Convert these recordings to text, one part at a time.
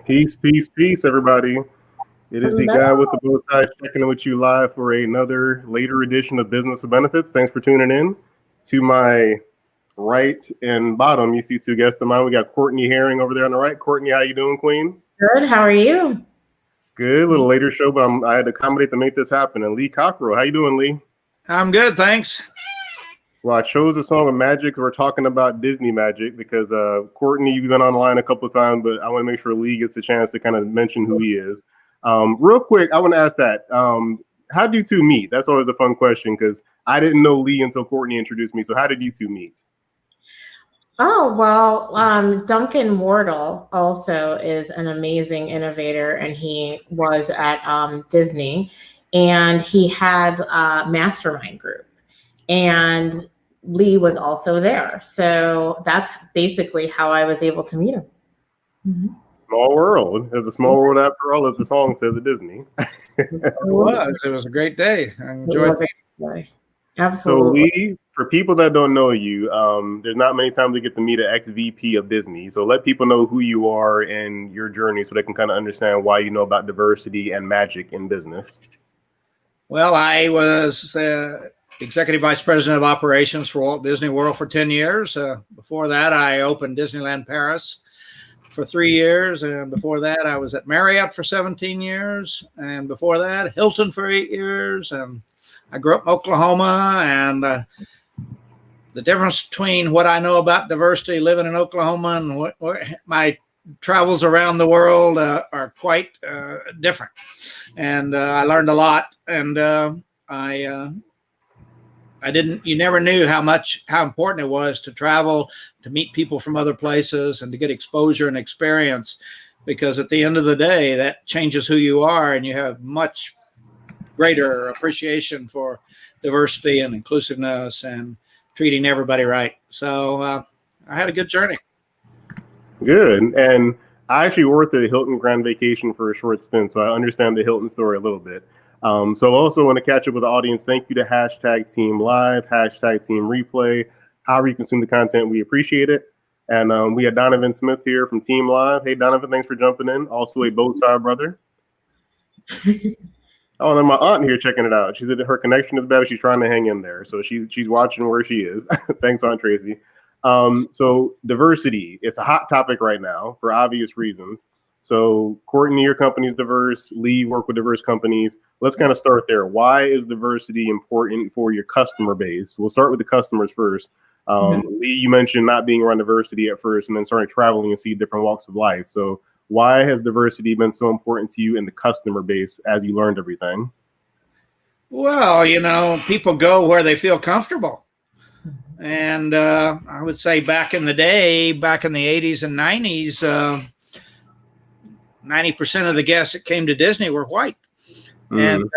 Peace, peace, peace, everybody. It is the Hello. guy with the bow tie checking in with you live for another later edition of Business of Benefits. Thanks for tuning in. To my right and bottom, you see two guests of mine. We got Courtney Harring over there on the right. Courtney, how you doing, Queen? Good. How are you? Good. A little later show, but I had to accommodate to make this happen. And Lee Cockerell, how you doing, Lee? I'm good, thanks. Well, I chose the song of magic. We're talking about Disney magic because Courtney, you've been online a couple of times, but I want to make sure Lee gets a chance to kind of mention who he is. Real quick, I want to ask that. How did you two meet? That's always a fun question because I didn't know Lee until Courtney introduced me. So how did you two meet? Oh, well, Duncan Wardle also is an amazing innovator, and he was at Disney, and he had a mastermind group, and Lee was also there. So that's basically how I was able to meet him. Mm-hmm. Small world. It's a small world after all, as the song says at Disney. It was a great day. I enjoyed it. Absolutely. So Lee, for people that don't know you, there's not many times we get to meet an ex-VP of Disney. So let people know who you are and your journey so they can kind of understand why you know about diversity and magic in business. Well, I was Executive Vice President of Operations for Walt Disney World for 10 years. Before that, I opened Disneyland Paris for 3 years. And before that, I was at Marriott for 17 years. And before that, Hilton for 8 years. And I grew up in Oklahoma, and the difference between what I know about diversity living in Oklahoma and what my travels around the world are quite different. And I learned a lot. And you never knew how important it was to travel, to meet people from other places and to get exposure and experience, because at the end of the day, that changes who you are, and you have much greater appreciation for diversity and inclusiveness and treating everybody right. So I had a good journey. Good. And I actually worked at Hilton Grand Vacation for a short stint, so I understand the Hilton story a little bit. So I also want to catch up with the audience. Thank you to #TeamLive, #TeamReplay. However you consume the content, we appreciate it. And we have Donovan Smith here from Team Live. Hey, Donovan, thanks for jumping in. Also a bow tie brother. Oh, and then my aunt here checking it out. She said her connection is better. She's trying to hang in there. So she's watching where she is. Thanks, Aunt Tracy. So diversity, it's a hot topic right now for obvious reasons. So Courtney, your company is diverse. Lee, you work with diverse companies. Let's kind of start there. Why is diversity important for your customer base? We'll start with the customers first. Lee, you mentioned not being around diversity at first and then starting traveling and see different walks of life. So why has diversity been so important to you in the customer base as you learned everything? Well, people go where they feel comfortable. And I would say back in the day, back in the 80s and 90s, 90% of the guests that came to Disney were white. And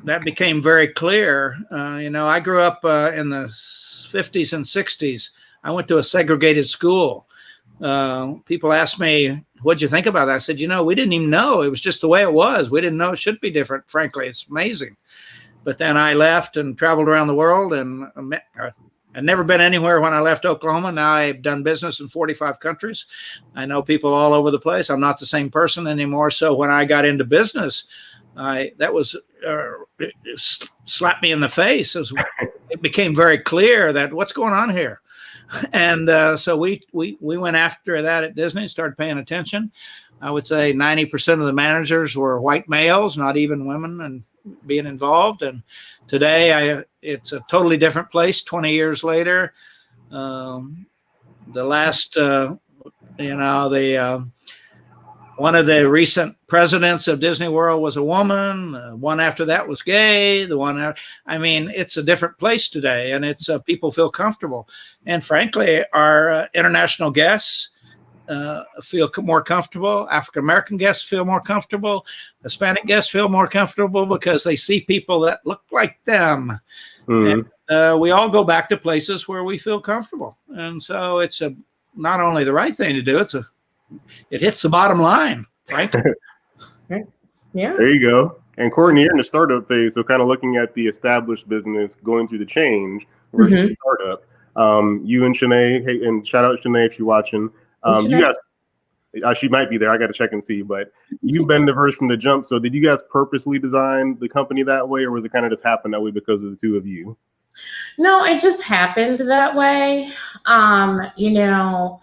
that became very clear. I grew up in the 50s and 60s. I went to a segregated school. People asked me, what'd you think about that? I said, we didn't even know. It was just the way it was. We didn't know it should be different. Frankly, it's amazing. But then I left and traveled around the world, and I'd never been anywhere when I left Oklahoma. Now I've done business in 45 countries. I know people all over the place. I'm not the same person anymore. So when I got into business, it slapped me in the face. It became very clear that what's going on here. And so we went after that at Disney, started paying attention. I would say 90% of the managers were white males, not even women, and being involved. And today it's a totally different place 20 years later. The last, one of the recent presidents of Disney World was a woman. One after that was gay. It's a different place today, and it's people feel comfortable. And frankly, our international guests feel more comfortable. African-American guests feel more comfortable. Hispanic guests feel more comfortable because they see people that look like them. And we all go back to places where we feel comfortable. And so it's not only the right thing to do, it hits the bottom line, right? Yeah. There you go. And Courtney, you're in the startup phase, so kind of looking at the established business going through the change versus the startup. You and Shanae, hey, and shout out Shanae if you're watching. You guys, She might be there. I got to check and see. But you've been diverse from the jump. So did you guys purposely design the company that way, or was it kind of just happen that way because of the two of you? No, it just happened that way. You know,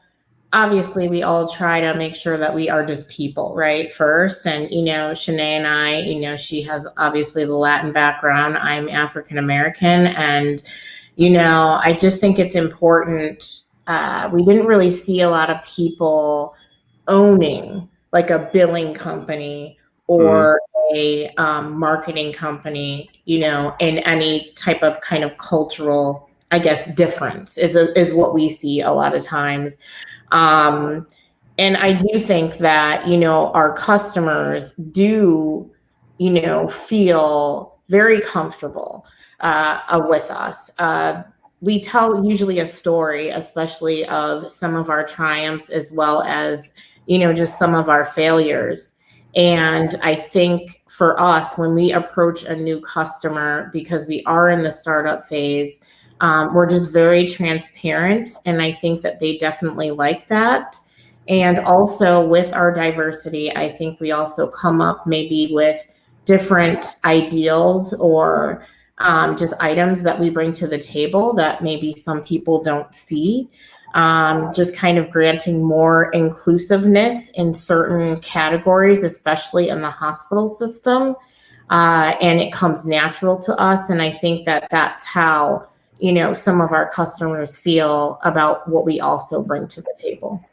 obviously we all try to make sure that we are just people, right? First. And, you know, Shanae and I, you know, she has obviously the Latin background. I'm African American. And, you know, I just think it's important. We didn't really see a lot of people owning like a billing company or a marketing company, you know, in any type of kind of cultural, I guess, difference is what we see a lot of times. And I do think that, you know, our customers do, you know, feel very comfortable with us. We tell usually a story, especially of some of our triumphs as well as, you know, just some of our failures. And I think for us, when we approach a new customer, because we are in the startup phase, we're just very transparent. And I think that they definitely like that. And also with our diversity, I think we also come up maybe with different ideals or just items that we bring to the table that maybe some people don't see. Just kind of granting more inclusiveness in certain categories, especially in the hospital system. And it comes natural to us. And I think that that's how, you know, some of our customers feel about what we also bring to the table.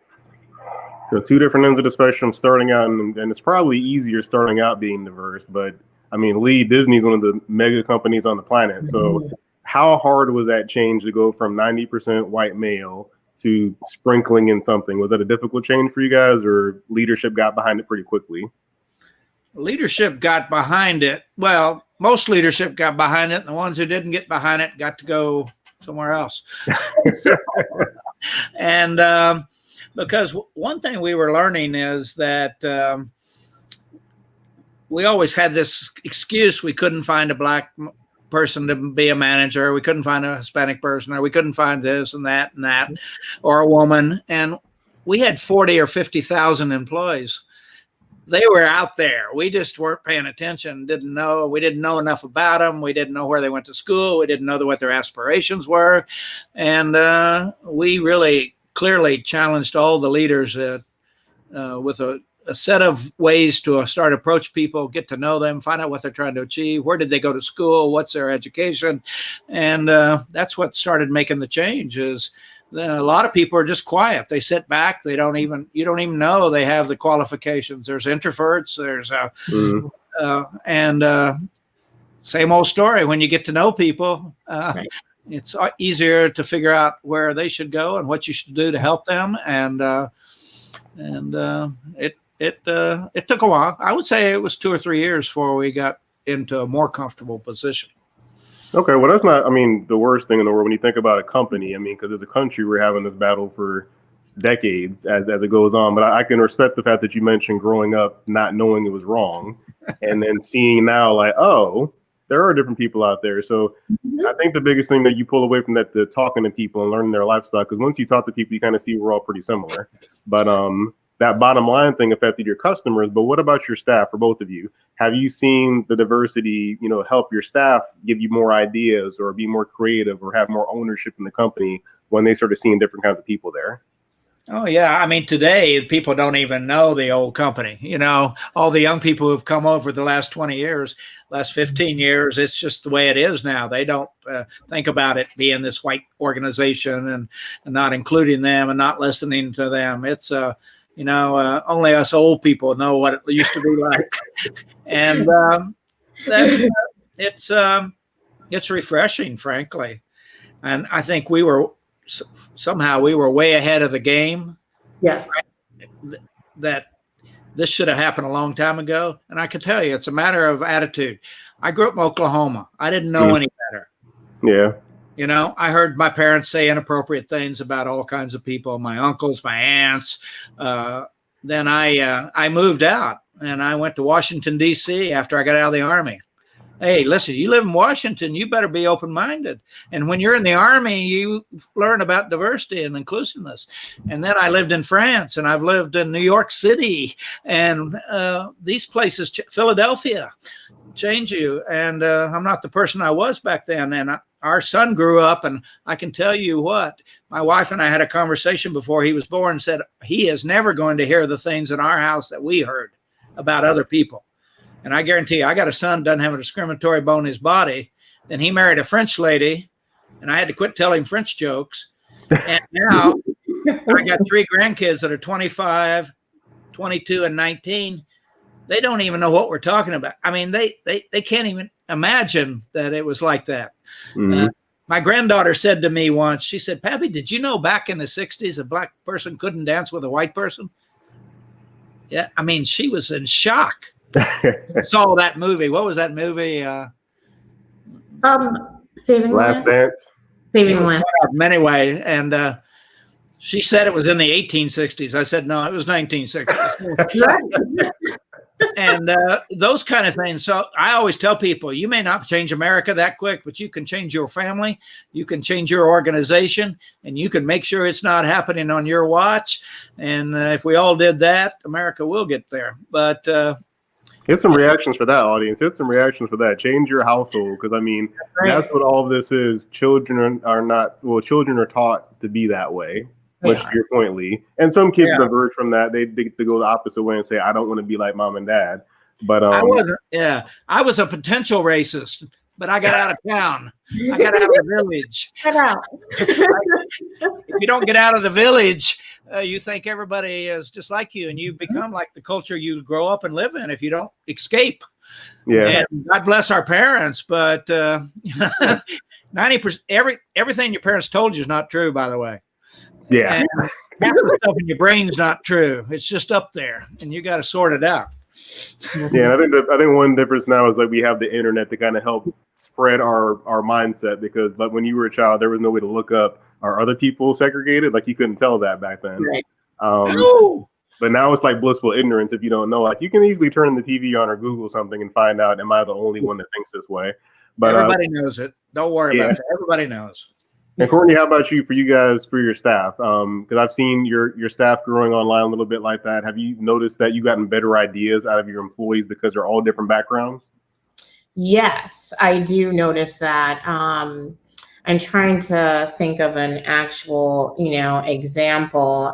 So two different ends of the spectrum starting out, and it's probably easier starting out being diverse, but I mean, Lee, Disney's one of the mega companies on the planet. So how hard was that change to go from 90% white male to sprinkling in something? Was that a difficult change for you guys, or leadership got behind it pretty quickly? Leadership got behind it. Well, most leadership got behind it, and the ones who didn't get behind it got to go somewhere else. And because one thing we were learning is that we always had this excuse: we couldn't find a black person to be a manager, we couldn't find a Hispanic person, or we couldn't find this and that, or a woman. And we had 40 or 50,000 employees. They were out there. We just weren't paying attention, didn't know. We didn't know enough about them. We didn't know where they went to school. We didn't know what their aspirations were. And we really clearly challenged all the leaders with a set of ways to start approach people, get to know them, find out what they're trying to achieve, where did they go to school, what's their education. And that's what started making the change. Is a lot of people are just quiet. They sit back. You don't even know they have the qualifications. There's introverts. There's same old story. When you get to know people, right, it's easier to figure out where they should go and what you should do to help them. And it took a while. I would say it was 2 or 3 years before we got into a more comfortable position. Okay, well, that's not, I mean, the worst thing in the world when you think about a company. I mean, because as a country, we're having this battle for decades as it goes on. But I can respect the fact that you mentioned growing up not knowing it was wrong and then seeing now like, oh, there are different people out there. So I think the biggest thing that you pull away from that, the talking to people and learning their lifestyle, because once you talk to people, you kind of see we're all pretty similar. But that bottom line thing affected your customers. But what about your staff, for both of you? Have you seen the diversity, you know, help your staff give you more ideas or be more creative or have more ownership in the company when they started seeing different kinds of people there? Oh, yeah. I mean, today, people don't even know the old company. You know, all the young people who've come over the last 20 years, last 15 years, it's just the way it is now. They don't think about it being this white organization and not including them and not listening to them. It's you know, only us old people know what it used to be like. And it's refreshing, frankly. And I think we were way ahead of the game. Yes. Right? That this should have happened a long time ago. And I can tell you, it's a matter of attitude. I grew up in Oklahoma. I didn't know any better. Yeah. You know, I heard my parents say inappropriate things about all kinds of people, my uncles, my aunts. Then I moved out and I went to Washington, D.C. after I got out of the Army. Hey, listen, you live in Washington, you better be open-minded. And when you're in the Army, you learn about diversity and inclusiveness. And then I lived in France, and I've lived in New York City, and these places, Philadelphia, change you. And I'm not the person I was back then. And our son grew up, and I can tell you what, my wife and I had a conversation before he was born and said, he is never going to hear the things in our house that we heard about other people. And I guarantee you, I got a son doesn't have a discriminatory bone in his body. Then he married a French lady, and I had to quit telling French jokes. And now I got 3 grandkids that are 25, 22, and 19. They don't even know what we're talking about. I mean, they can't even imagine that it was like that. Mm-hmm. My granddaughter said to me once, she said, Pappy, did you know back in the 60s a black person couldn't dance with a white person? Yeah, I mean, she was in shock. Saw that movie. What was that movie? Saving Last Dance. Saving Last. Anyway, and she said it was in the 1860s. I said, no, it was 1960s. And those kind of things. So I always tell people, you may not change America that quick, but you can change your family, you can change your organization, and you can make sure it's not happening on your watch. And if we all did that, America will get there. But Get some reactions for that, audience. Get some reactions for that. Change your household, because I mean, that's what all of this is. Children are not, well, children are taught to be that way. Much to your point, Lee. And some kids diverge from that. They go the opposite way and say, I don't want to be like mom and dad. But I was a potential racist, but I got out of town. I got out of the village. Get out. If you don't get out of the village, you think everybody is just like you, and you become like the culture you grow up and live in if you don't escape. Yeah. And God bless our parents, but 90%, everything your parents told you is not true, by the way. Yeah. And half the stuff in your brain's not true. It's just up there, and you got to sort it out. Yeah, and I think one difference now is like we have the internet to kind of help spread our mindset, because like when you were a child, there was no way to look up, are other people segregated? Like you couldn't tell that back then. Right. But now it's like blissful ignorance if you don't know. Like you can easily turn the TV on or Google something and find out, am I the only one that thinks this way? But everybody knows it. Don't worry about it. Everybody knows. And Courtney, how about you, for you guys, for your staff? Because I've seen your staff growing online a little bit like that. Have you noticed that you've gotten better ideas out of your employees because they're all different backgrounds? Yes, I do notice that. I'm trying to think of an actual, example.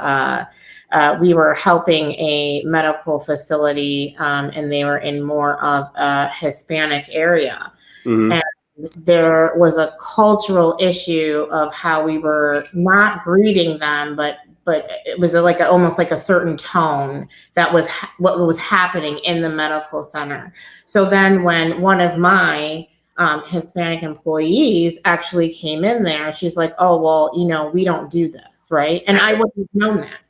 We were helping a medical facility, and they were in more of a Hispanic area. Mm-hmm. And there was a cultural issue of how we were not greeting them, but it was almost like a certain tone that was what was happening in the medical center. So then when one of my Hispanic employees actually came in there, she's like, oh, well, we don't do this, right? And I wouldn't have known that.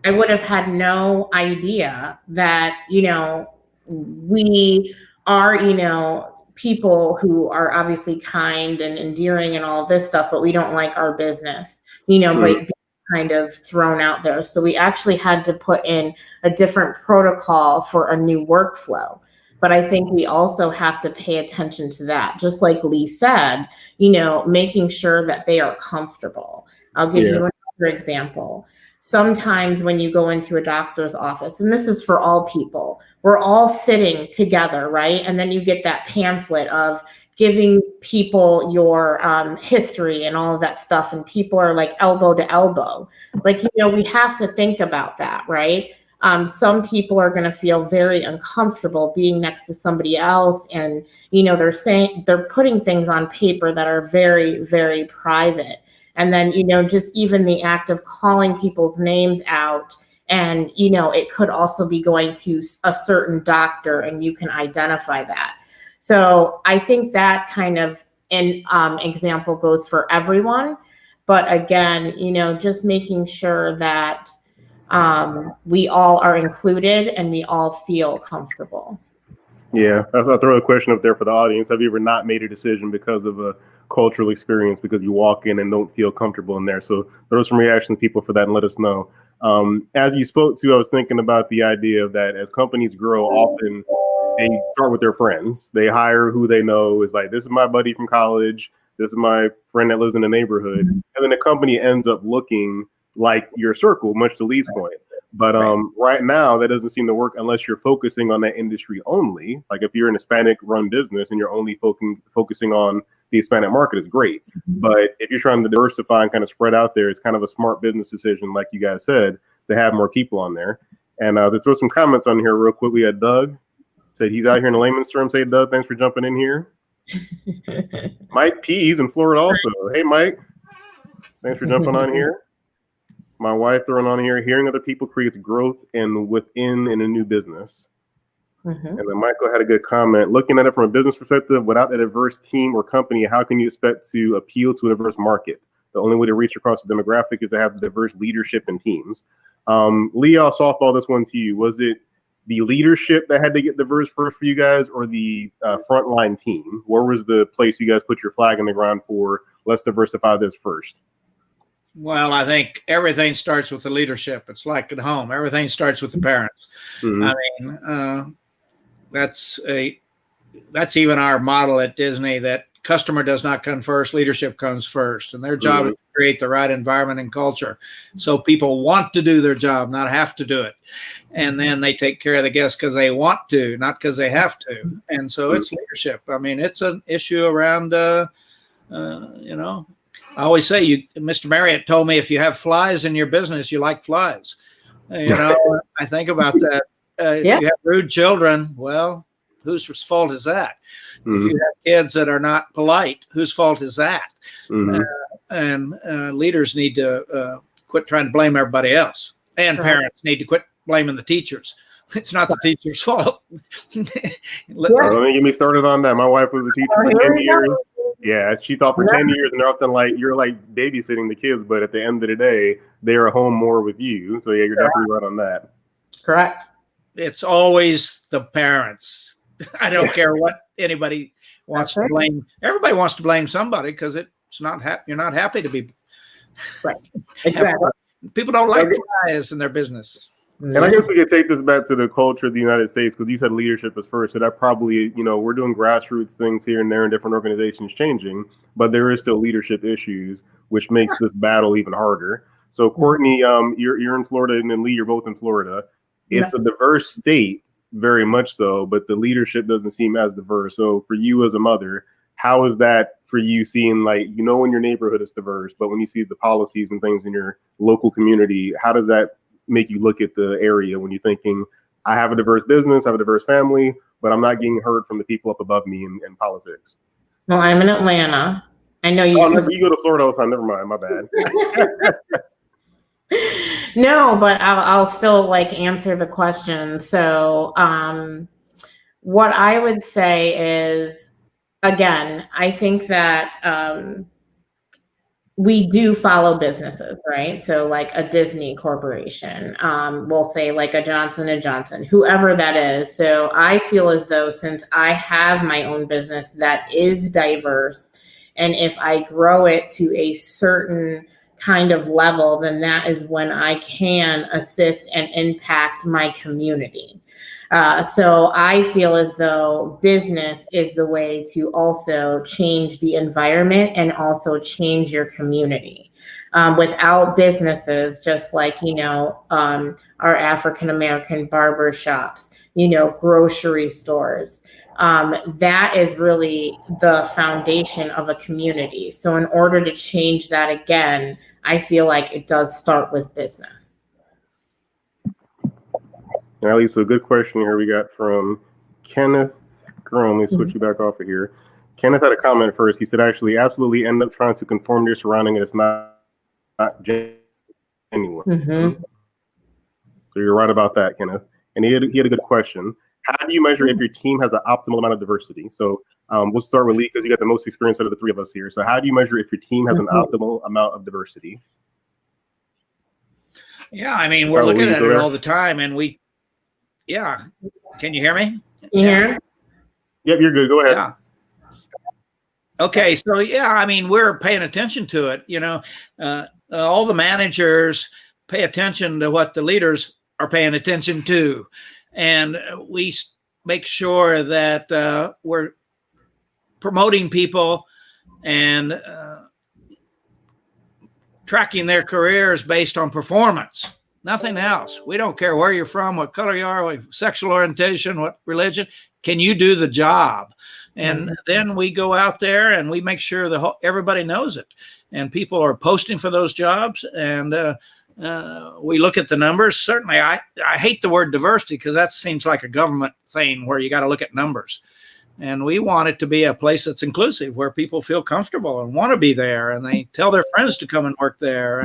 I would have had no idea that, we are, people who are obviously kind and endearing and all this stuff, but we don't like our business, but being kind of thrown out there. So we actually had to put in a different protocol for a new workflow. But I think we also have to pay attention to that. Just like Lee said, making sure that they are comfortable. I'll give you another example. Sometimes when you go into a doctor's office, and this is for all people, we're all sitting together, right? And then you get that pamphlet of giving people your history and all of that stuff. And people are like elbow to elbow. Like, we have to think about that, right? Some people are going to feel very uncomfortable being next to somebody else. And, they're putting things on paper that are very, very private. And then, just even the act of calling people's names out, and, it could also be going to a certain doctor, and you can identify that. So I think that kind of example goes for everyone. But again, just making sure that we all are included and we all feel comfortable. Yeah, I'll throw a question up there for the audience. Have you ever not made a decision because of a cultural experience, because you walk in and don't feel comfortable in there? So throw some reactions, people, for that, and let us know. As you spoke to, I was thinking about the idea of that as companies grow, often they start with their friends. They hire who they know is like, this is my buddy from college. This is my friend that lives in the neighborhood. And then the company ends up looking like your circle, much to Lee's point. But right now, that doesn't seem to work unless you're focusing on that industry only. Like if you're an Hispanic-run business and you're only focusing on the Hispanic market, is great. But if you're trying to diversify and kind of spread out there, it's kind of a smart business decision, like you guys said, to have more people on there. And to throw some comments on here real quick, we had Doug said he's out here in the layman's terms. Say, Doug, thanks for jumping in here. Mike P, he's in Florida also. Hey, Mike, thanks for jumping on here. My wife throwing on here, hearing other people creates growth and within in a new business. And then Michael had a good comment. Looking at it from a business perspective, without a diverse team or company, how can you expect to appeal to a diverse market? The only way to reach across the demographic is to have diverse leadership and teams. Lee, I'll softball this one to you. Was it the leadership that had to get diverse first for you guys, or the frontline team? Where was the place you guys put your flag in the ground for, let's diversify this first? Well, I think everything starts with the leadership. It's like at home. Everything starts with the parents. I mean, that's even our model at Disney, that customer does not come first, leadership comes first. And their job is to create the right environment and culture so people want to do their job, not have to do it. And then they take care of the guests because they want to, not because they have to. And so it's leadership. I mean, it's an issue around, you know, I always say, Mr. Marriott told me, if you have flies in your business, you like flies. You know, I think about that. If you have rude children, well, whose fault is that? If you have kids that are not polite, whose fault is that? And leaders need to quit trying to blame everybody else. And parents need to quit blaming the teachers. It's not the teacher's fault. Don't get me started on that. My wife was a teacher for 10 years. Yeah, she taught for 10 years, and they're often like, you're like babysitting the kids, but at the end of the day, they are home more with you. So yeah, you're definitely right on that. Correct. It's always the parents. I don't care what anybody wants to blame. Everybody wants to blame somebody because it's not you're not happy to be. Right. Exactly. People don't like flies in their business. And I guess we could take this back to the culture of the United States, because you said leadership is first. So that probably, you know, we're doing grassroots things here and there in different organizations changing, but there is still leadership issues, which makes this battle even harder. So Courtney, you're in Florida, and then Lee, you're both in Florida. It's a diverse state, very much so, but the leadership doesn't seem as diverse. So for you as a mother, how is that for you, seeing, like, you know, in your neighborhood it's diverse, but when you see the policies and things in your local community, how does that make you look at the area when you're thinking, I have a diverse business, I have a diverse family, but I'm not getting heard from the people up above me in politics? Well, I'm in Atlanta. I know you. You go to Florida all the time. Never mind. My bad. No, but I'll still like answer the question. So what I would say is, again, I think that we do follow businesses, right? So like a Disney corporation, we'll say like a Johnson & Johnson, whoever that is. So I feel as though, since I have my own business that is diverse, and if I grow it to a certain kind of level, then that is when I can assist and impact my community. So I feel as though business is the way to also change the environment and also change your community. Without businesses, just like, you know, our African-American barber shops, you know, grocery stores, that is really the foundation of a community. So in order to change that again, I feel like it does start with business. Now, Lisa, a good question here we got from Kenneth. Girl, let me switch you back off of here. Kenneth had a comment first. He said, actually, absolutely end up trying to conform to your surrounding, and it's not genuine. So you're right about that, Kenneth. And he had a good question. How do you measure if your team has an optimal amount of diversity? So we'll start with Lee, because you got the most experience out of the three of us here. So how do you measure if your team has an optimal amount of diversity? Yeah, I mean, we're looking at it all the time, and can you hear me? Yeah. Yep, you're good. Go ahead. Yeah. Okay, so I mean, we're paying attention to it. You know, all the managers pay attention to what the leaders are paying attention to, and we make sure that we're promoting people and tracking their careers based on performance, nothing else. We don't care where you're from, what color you are, what sexual orientation, what religion. Can you do the job? And then we go out there and we make sure everybody knows it. And people are posting for those jobs. And we look at the numbers. Certainly, I hate the word diversity because that seems like a government thing where you got to look at numbers. And we want it to be a place that's inclusive, where people feel comfortable and want to be there, and they tell their friends to come and work there.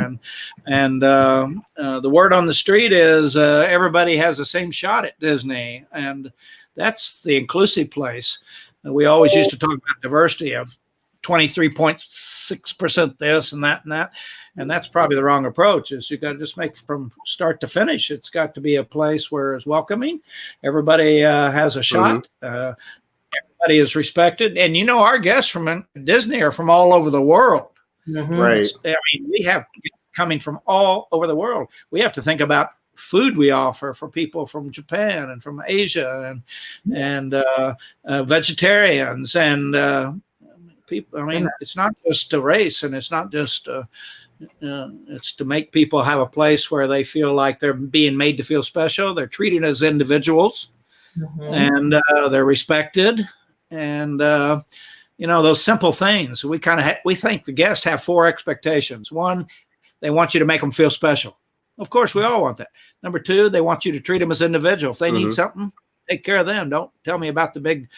And the word on the street is everybody has the same shot at Disney, and that's the inclusive place. We always used to talk about diversity of 23.6% this and that and that, and that's probably the wrong approach. Is you got to just make from start to finish. It's got to be a place where it's welcoming. Everybody has a shot. Everybody is respected. And you know, our guests from Disney are from all over the world. Right. I mean, we have coming from all over the world. We have to think about food we offer for people from Japan and from Asia and vegetarians and people. I mean, it's not just a race, and it's not just it's to make people have a place where they feel like they're being made to feel special. They're treated as individuals, and they're respected. And you know, those simple things. We kind of we think the guests have 4 expectations. 1, they want you to make them feel special. Of course, we all want that. Number 2, they want you to treat them as individual. If they need something, take care of them. Don't tell me about the big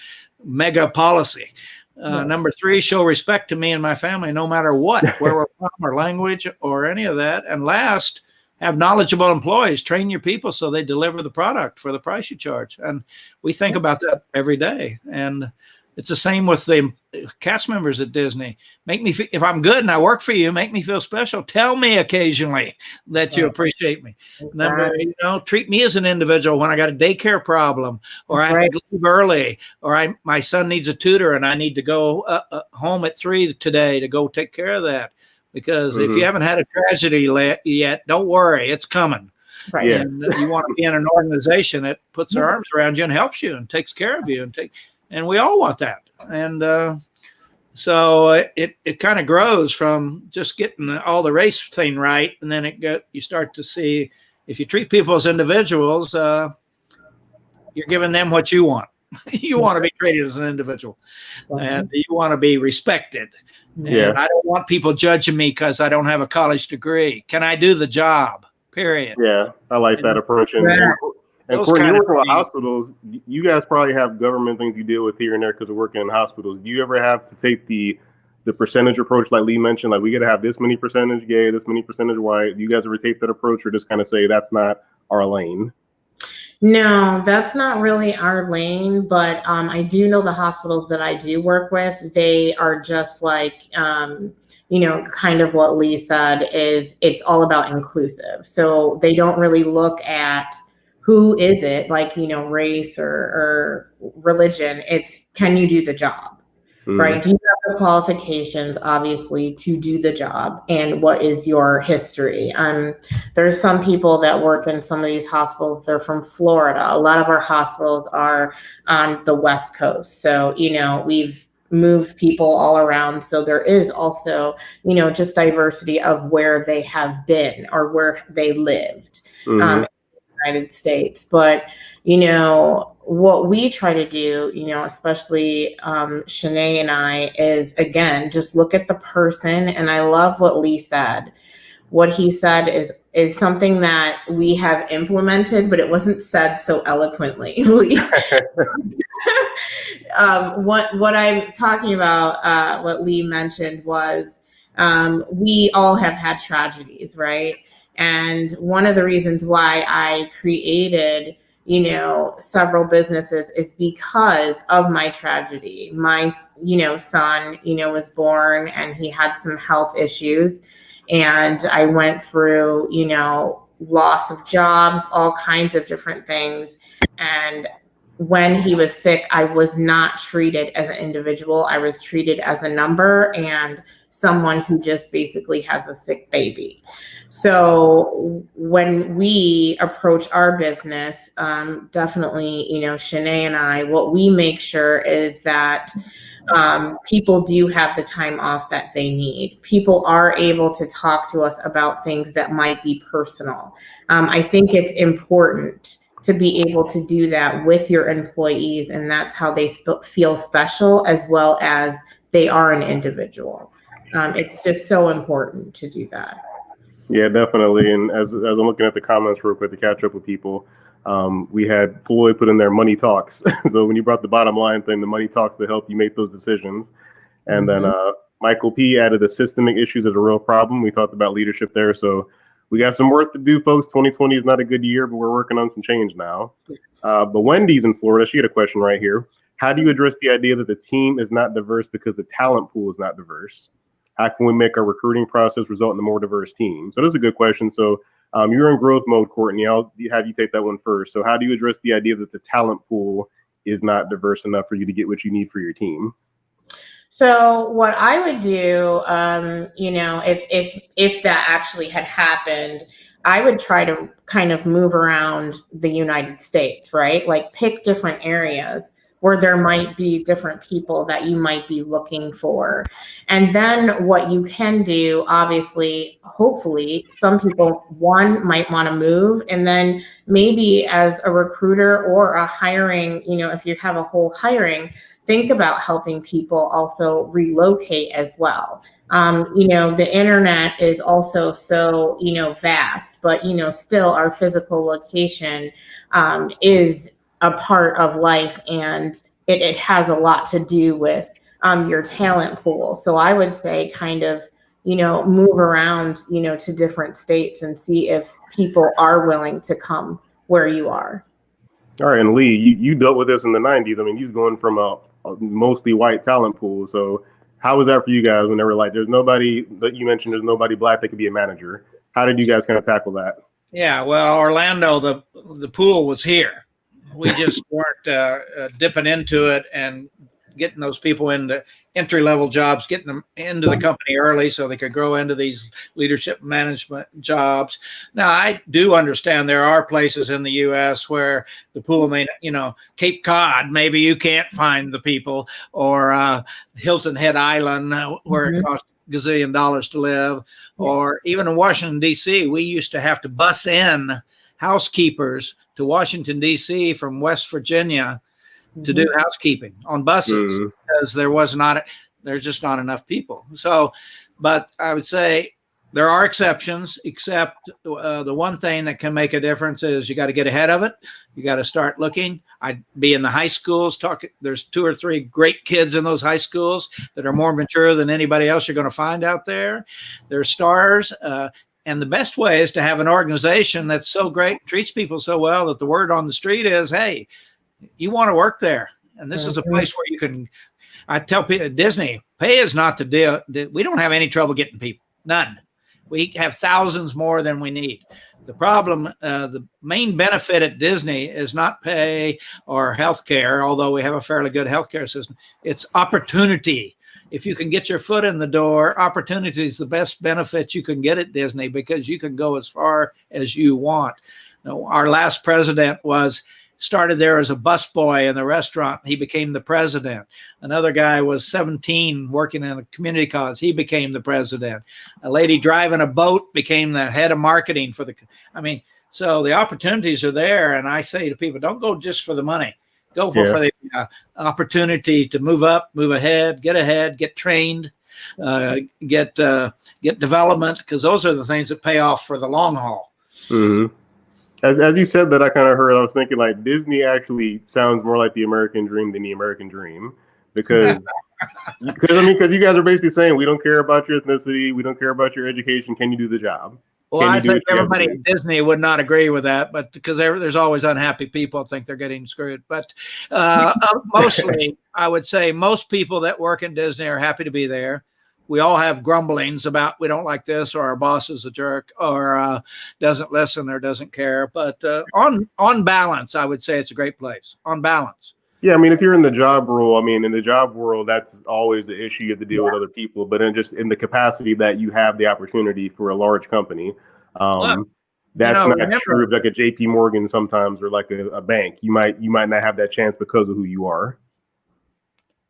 mega policy. Number 3, show respect to me and my family, no matter what, where we're from or language or any of that. And last, have knowledgeable employees. Train your people so they deliver the product for the price you charge. And we think about that every day. And it's the same with the cast members at Disney. Make me, if I'm good and I work for you, make me feel special. Tell me occasionally that you appreciate me. Number, you know, treat me as an individual when I got a daycare problem, or I have to leave early, or my son needs a tutor and I need to go home at 3 today to go take care of that. Because if you haven't had a tragedy yet, don't worry, it's coming. Right. And you want to be in an organization that puts their arms around you and helps you and takes care of you, and we all want that. And so it kind of grows from just getting all the race thing right, and then you start to see, if you treat people as individuals, you're giving them what you want. You want to be treated as an individual, and you want to be respected. And I don't want people judging me because I don't have a college degree. Can I do the job? Period. Yeah, I like that approach. And Courtney, you work with hospitals. You guys probably have government things you deal with here and there because of working in hospitals. Do you ever have to take the percentage approach, like Lee mentioned, like we got to have this many percentage gay, this many percentage white? Do you guys ever take that approach, or just kind of say that's not our lane? No, that's not really our lane, but I do know the hospitals that I do work with, they are just like, you know, kind of what Lee said, is it's all about inclusive. So they don't really look at who is it, like, you know, race or religion. It's, can you do the job? Right? Do you have the qualifications, obviously, to do the job? And what is your history? There's some people that work in some of these hospitals, they're from Florida. A lot of our hospitals are on the West Coast. So, you know, we've moved people all around. So there is also, you know, just diversity of where they have been or where they lived in the United States. But, you know, what we try to do, you know, especially Shanae and I, is, again, just look at the person. And I love what Lee said. What he said is something that we have implemented, but it wasn't said so eloquently. What I'm talking about, what Lee mentioned was, we all have had tragedies, right? And one of the reasons why I created, you know, several businesses is because of my tragedy. My, you know, son, you know, was born and he had some health issues, and I went through, you know, loss of jobs, all kinds of different things. And when he was sick, I was not treated as an individual. I was treated as a number. And someone who just basically has a sick baby. So when we approach our business, definitely, Shanae and I, what we make sure is that people do have the time off that they need. People are able to talk to us about things that might be personal. I think it's important to be able to do that with your employees, and that's how they feel special as well as they are an individual. It's just so important to do that. Yeah, definitely. And as I'm looking at the comments real quick to catch up with people, we had Floyd put in there money talks. So when you brought the bottom line thing, the money talks to help you make those decisions. And then Michael P added the systemic issues as a real problem. We talked about leadership there. So we got some work to do, folks. 2020 is not a good year, but we're working on some change now. But Wendy's in Florida, she had a question right here. How do you address the idea that the team is not diverse because the talent pool is not diverse? How can we make our recruiting process result in a more diverse team? So that's a good question. So you're in growth mode, Courtney. I'll have you take that one first. So how do you address the idea that the talent pool is not diverse enough for you to get what you need for your team? So what I would do, if that actually had happened, I would try to kind of move around the United States, right? Like pick different areas where there might be different people that you might be looking for. And then what you can do, obviously, hopefully, some people, one, might want to move. And then maybe as a recruiter or a hiring, if you have a whole hiring, think about helping people also relocate as well. The internet is also so, vast, but, still our physical location is a part of life, and it has a lot to do with your talent pool. So I would say kind of, move around, to different states and see if people are willing to come where you are. All right. And Lee, you dealt with this in the 90s. I mean, you was going from a mostly white talent pool. So how was that for you guys when they were like, there's nobody that you mentioned, there's nobody black that could be a manager? How did you guys kind of tackle that? Yeah, well, Orlando, the pool was here. We just weren't dipping into it and getting those people into entry-level jobs, getting them into the company early so they could grow into these leadership management jobs. Now, I do understand there are places in the U.S. where the pool may, Cape Cod, maybe you can't find the people, or Hilton Head Island where it costs gazillion dollars to live, or even in Washington, D.C., we used to have to bus in housekeepers to Washington, D.C. from West Virginia to do housekeeping on buses because there's just not enough people. So, but I would say there are exceptions, except the one thing that can make a difference is you got to get ahead of it. You got to start looking. I'd be in the high schools talking. There's 2 or 3 great kids in those high schools that are more mature than anybody else you're going to find out there. They're stars. And the best way is to have an organization that's so great, treats people so well that the word on the street is, hey, you want to work there. And this is a place where you can, I tell people at Disney, pay is not the deal. We don't have any trouble getting people, none. We have thousands more than we need. The problem, the main benefit at Disney is not pay or healthcare, although we have a fairly good healthcare system. It's opportunity. If you can get your foot in the door, opportunity is the best benefit you can get at Disney because you can go as far as you want. Now, our last president started there as a busboy in the restaurant. He became the president. Another guy was 17 working in a community college. He became the president. A lady driving a boat became the head of marketing for so the opportunities are there. And I say to people, don't go just for the money. Go for the opportunity to move up, move ahead, get trained, get development, because those are the things that pay off for the long haul. Mm-hmm. As you said that, I kind of heard, I was thinking like Disney actually sounds more like the American dream than the American dream, because you guys are basically saying we don't care about your ethnicity, we don't care about your education. Can you do the job? Well, I think everybody at Disney would not agree with that, but because there's always unhappy people think they're getting screwed. But mostly, I would say most people that work in Disney are happy to be there. We all have grumblings about we don't like this, or our boss is a jerk, or doesn't listen or doesn't care. But on balance, I would say it's a great place. On balance. Yeah, I mean, if you're in the job role, I mean, in the job world, that's always the issue. You have to deal with other people, but in the capacity that you have the opportunity for a large company, Look, that's not remember, true of like a JP Morgan sometimes, or like a bank. You might not have that chance because of who you are.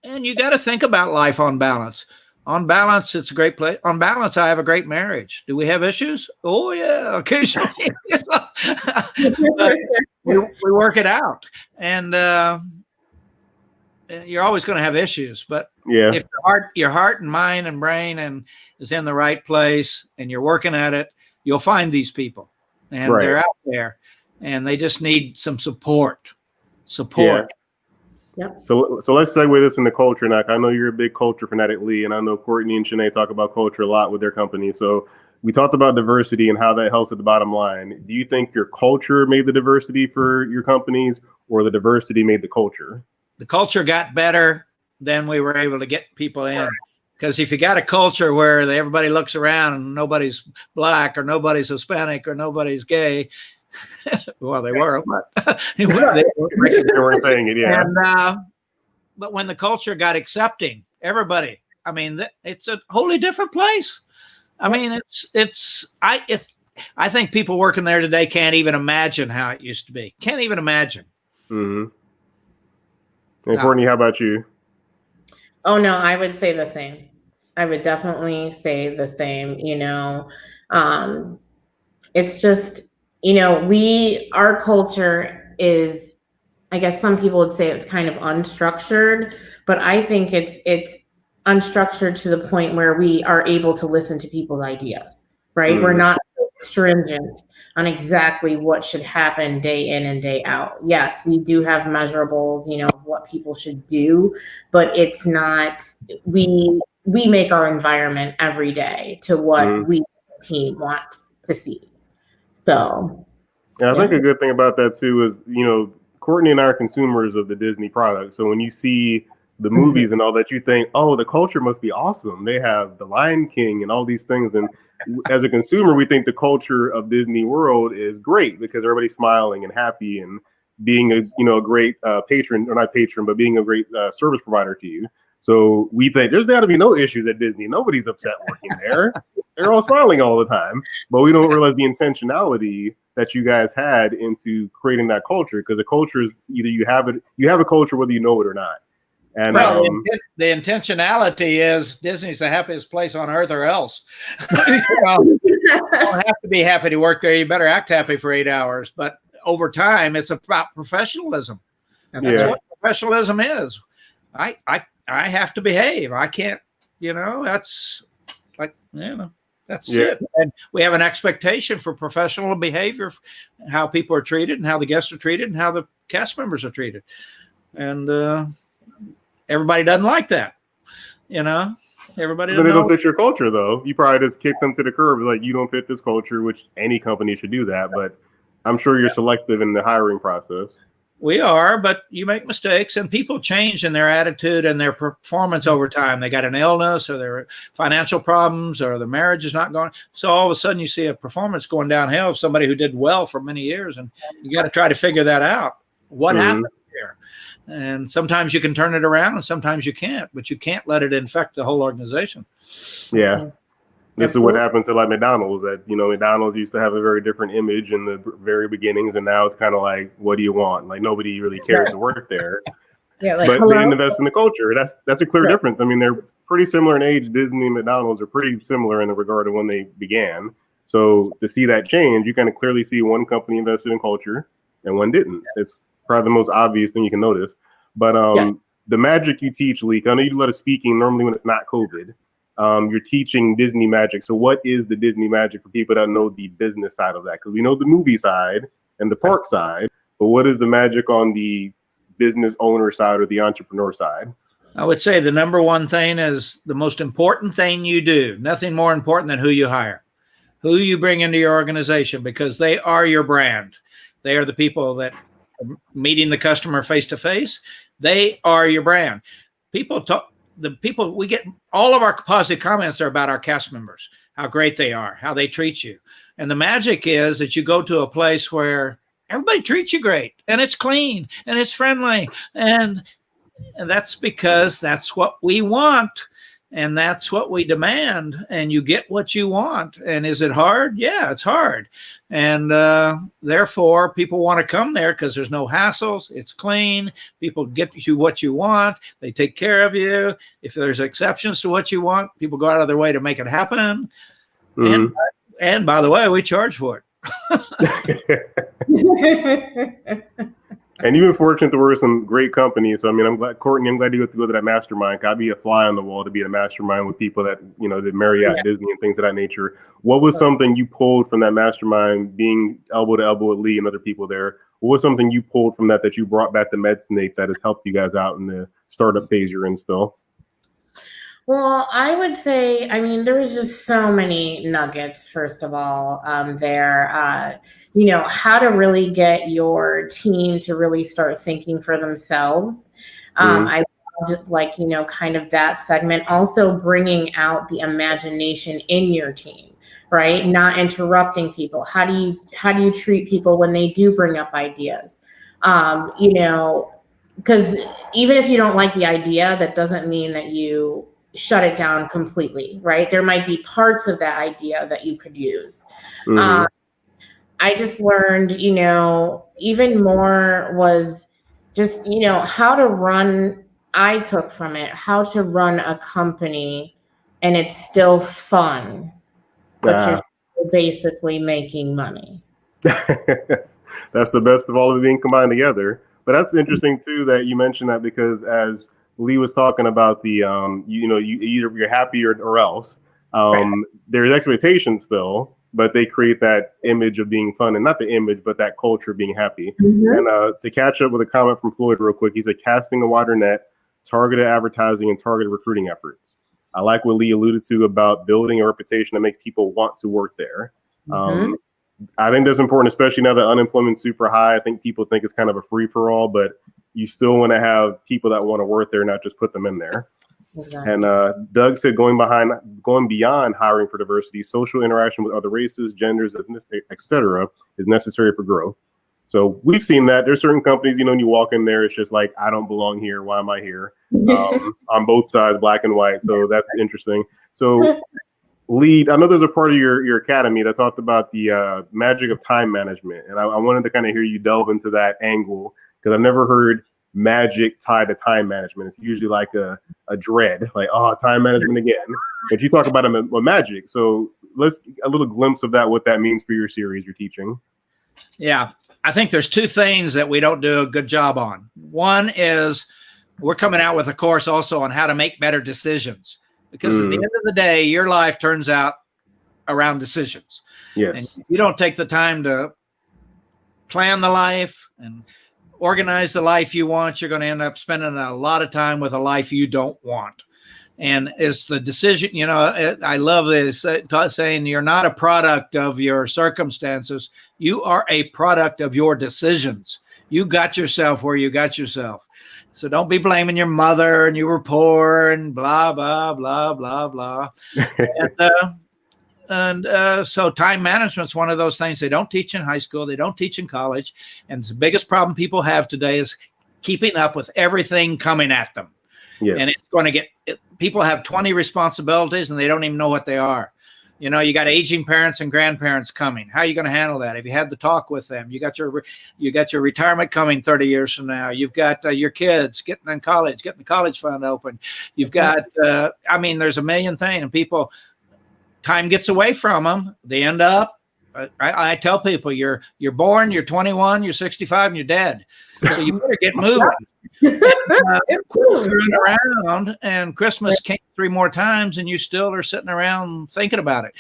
and you got to think about life on balance. On balance, it's a great place. On balance, I have a great marriage. Do we have issues? Oh yeah, occasionally. But we work it out, and you're always going to have issues. But if your heart and mind and brain is in the right place, and you're working at it, you'll find these people, and they're out there, and they just need some support. Yeah. Yep. So let's segue this into culture now. I know you're a big culture fanatic, Lee, and I know Courtney and Shanae talk about culture a lot with their company. So we talked about diversity and how that helps at the bottom line. Do you think your culture made the diversity for your companies, or the diversity made the culture? The culture got better, then we were able to get people in. Because if you got a culture where everybody looks around and nobody's black or nobody's Hispanic or nobody's gay, well, they were, but they weren't saying it, yeah. And, but when the culture got accepting, everybody, I mean, it's a wholly different place. I mean, I think people working there today can't even imagine how it used to be. Can't even imagine. Mm-hmm. And Courtney, how about you? Oh no, I would say the same. I would definitely say the same. It's just, our culture is, I guess some people would say it's kind of unstructured, but I think it's unstructured to the point where we are able to listen to people's ideas, right? We're not stringent on exactly what should happen day in and day out. Yes, we do have measurables, what people should do, but it's not, we make our environment every day to what we as a team want to see. So I think a good thing about that too is, Courtney and I are consumers of the Disney product. So when you see the movies and all that, you think, oh, the culture must be awesome. They have the Lion King and all these things. And as a consumer, we think the culture of Disney World is great because everybody's smiling and happy and being a great patron, or not patron, but being a great service provider to you. So we think there's got to be no issues at Disney. Nobody's upset working there. They're all smiling all the time. But we don't realize the intentionality that you guys had into creating that culture, because the culture is either you have a culture whether you know it or not. And the intentionality is Disney's the happiest place on earth or else. You don't have to be happy to work there. You better act happy for 8 hours. But over time, it's about professionalism. And that's what professionalism is. I have to behave. I can't, that's like, that's it. And we have an expectation for professional behavior, how people are treated and how the guests are treated and how the cast members are treated. And everybody doesn't like that, everybody. But they don't fit your culture though. You probably just kick them to the curb. Like, you don't fit this culture, which any company should do that. But I'm sure you're selective in the hiring process. We are, but you make mistakes, and people change in their attitude and their performance over time. They got an illness, or their financial problems, or their marriage is not going. So all of a sudden you see a performance going downhill of somebody who did well for many years, and you got to try to figure that out. What happened here? And sometimes you can turn it around and sometimes you can't, but you can't let it infect the whole organization. Yeah. This is what happened to like McDonald's. That McDonald's used to have a very different image in the very beginnings, and now it's kind of like, what do you want? Like, nobody really cares to work there. But they didn't invest in the culture. That's a clear difference. I mean, they're pretty similar in age. Disney and McDonald's are pretty similar in the regard of when they began. So to see that change, you kind of clearly see one company invested in culture and one didn't. It's probably the most obvious thing you can notice. But the magic you teach, Lee, I know you do a lot of speaking normally when it's not COVID. You're teaching Disney magic. So what is the Disney magic for people that know the business side of that? Because we know the movie side and the park side, but what is the magic on the business owner side or the entrepreneur side? I would say the number one thing is the most important thing you do. Nothing more important than who you hire, who you bring into your organization, because they are your brand. They are the people that are meeting the customer face to face. They are your brand. We get all of our positive comments are about our cast members, how great they are, how they treat you. And the magic is that you go to a place where everybody treats you great, and it's clean and it's friendly. And that's because that's what we want. And that's what we demand, and you get what you want. And is it hard? Yeah, it's hard. And therefore, people want to come there because there's no hassles. It's clean. People get you what you want. They take care of you. If there's exceptions to what you want, people go out of their way to make it happen. Mm-hmm. And by the way, we charge for it. And you've been fortunate to work with some great companies. So, I mean, I'm glad, Courtney, I'm glad you get to go to that mastermind. I'd be a fly on the wall to be at a mastermind with people that, you know, that Marriott, Disney, and things of that nature. What was something you pulled from that mastermind, being elbow to elbow with Lee and other people there? What was something you pulled from that you brought back to MedSnake that has helped you guys out in the startup phase you're in still? Well, I would say, I mean, there was just so many nuggets, first of all, there, you know, how to really get your team to really start thinking for themselves. I loved, like, you know, kind of that segment, also bringing out the imagination in your team, right? Not interrupting people. How do you treat people when they do bring up ideas? You know, because even if you don't like the idea, that doesn't mean that you shut it down completely, right? There might be parts of that idea that you could use. I just learned, you know, even more was just, you know, how to run. I took from it how to run a company and it's still fun, but you're still basically making money. That's the best of all of it being combined together. But that's interesting too that you mentioned that, because as Lee was talking about the, you know, you either you're happy or else. There's expectations still, but they create that image of being fun, and not the image, but that culture of being happy. And to catch up with a comment from Floyd real quick, he said, casting a wider net, targeted advertising, and targeted recruiting efforts. I like what Lee alluded to about building a reputation that makes people want to work there. I think that's important, especially now that unemployment's super high. I think people think it's kind of a free for all, but you still want to have people that want to work there, not just put them in there. And Doug said, going beyond hiring for diversity, social interaction with other races, genders, etc., is necessary for growth. So we've seen that. There's certain companies, you know, when you walk in there, it's just like, I don't belong here. Why am I here? On both sides, black and white. So that's interesting. So Lee, I know there's a part of your academy that talked about the magic of time management. And I wanted to kind of hear you delve into that angle, because I've never heard magic tied to time management. It's usually like a dread, like, oh, time management again. But you talk about it with magic. So let's get a little glimpse of that, what that means for your series you're teaching. Yeah, I think there's two things that we don't do a good job on. One is we're coming out with a course also on how to make better decisions, because at the end of the day, your life turns out around decisions. Yes. And if you don't take the time to plan the life and organize the life you want, you're going to end up spending a lot of time with a life you don't want. And it's the decision, you know, I love this saying, you're not a product of your circumstances. You are a product of your decisions. You got yourself where you got yourself. So don't be blaming your mother and you were poor and blah, blah, blah, blah, blah. So time management is one of those things they don't teach in high school. They don't teach in college. And the biggest problem people have today is keeping up with everything coming at them. Yes. And it's going to get, people have 20 responsibilities and they don't even know what they are. You know, you got aging parents and grandparents coming. How are you going to handle that? Have you had the talk with them? You got your retirement coming 30 years from now. You've got your kids getting in college, getting the college fund open. You've got, I mean, there's a million things, and people, time gets away from them. They end up, I tell people, you're born, you're 21, you're 65, and you're dead. So you better get moving. Running around, and Christmas came 3 more times, and you still are sitting around thinking about it.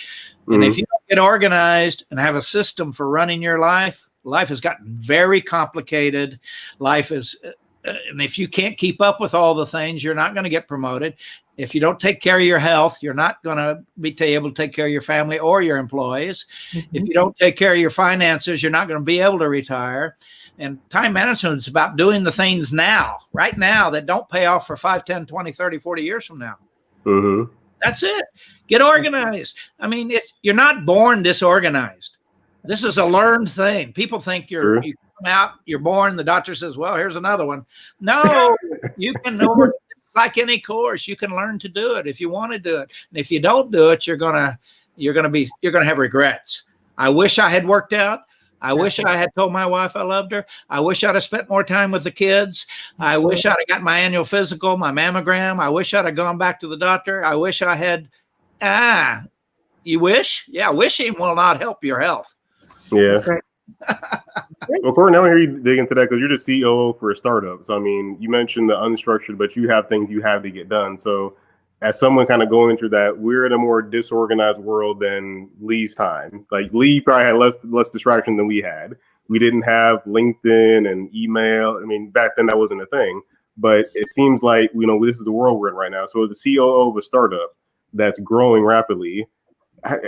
And if you don't get organized and have a system for running your life, life has gotten very complicated. Life is, and if you can't keep up with all the things, you're not going to get promoted. If you don't take care of your health, you're not going to be able to take care of your family or your employees. If you don't take care of your finances, you're not going to be able to retire. And time management is about doing the things now, right now, that don't pay off for 5, 10, 20, 30, 40 years from now. That's it. Get organized. I mean, you're not born disorganized. This is a learned thing. People think you Sure. come out, you're born, the doctor says, well, here's another one. No, you can over like any course, you can learn to do it if you want to do it. And if you don't do it, you're gonna have regrets. I wish I had worked out. I wish I had told my wife I loved her. I wish I'd have spent more time with the kids. I wish I'd have got my annual physical, my mammogram. I wish I'd have gone back to the doctor. I wish I had, you wish? Yeah, wishing will not help your health. Yeah. Well, Courtney, I want to hear you dig into that because you're the COO for a startup. So, I mean, you mentioned the unstructured, but you have things you have to get done. So, as someone kind of going through that, we're in a more disorganized world than Lee's time. Like Lee probably had less distraction than we had. We didn't have LinkedIn and email. I mean, back then that wasn't a thing. But it seems like, this is the world we're in right now. So, as the COO of a startup that's growing rapidly,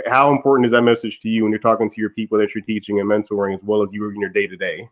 how important is that message to you when you're talking to your people that you're teaching and mentoring, as well as you in your day-to-day?